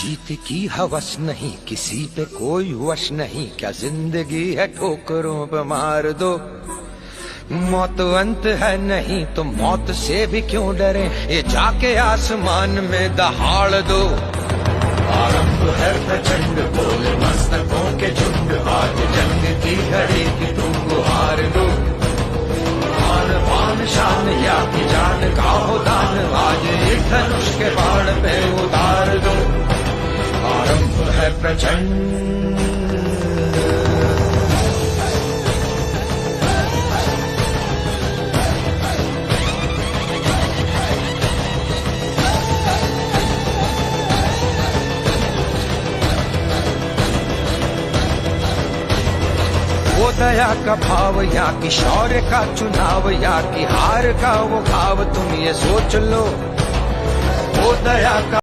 जीत की हवस नहीं, किसी पे कोई वश नहीं, क्या जिंदगी है ठोकरों पे मार दो। मौत अंत है नहीं तो मौत से भी क्यों डरे, ये जाके आसमान में दहाड़ दो। आरंभ है प्रचंड बोले मस्तकों के झुंड, आज जंग की घड़ी की तुम गुहार दो। आन पान शान या की जान का हो दान, आज एक धनुष के बाण पे उतार दो। आरंभ है प्रचंड। वो दया का भाव या कि शौर्य का चुनाव, या कि हार का वो भाव, तुम ये सोच लो। वो दया का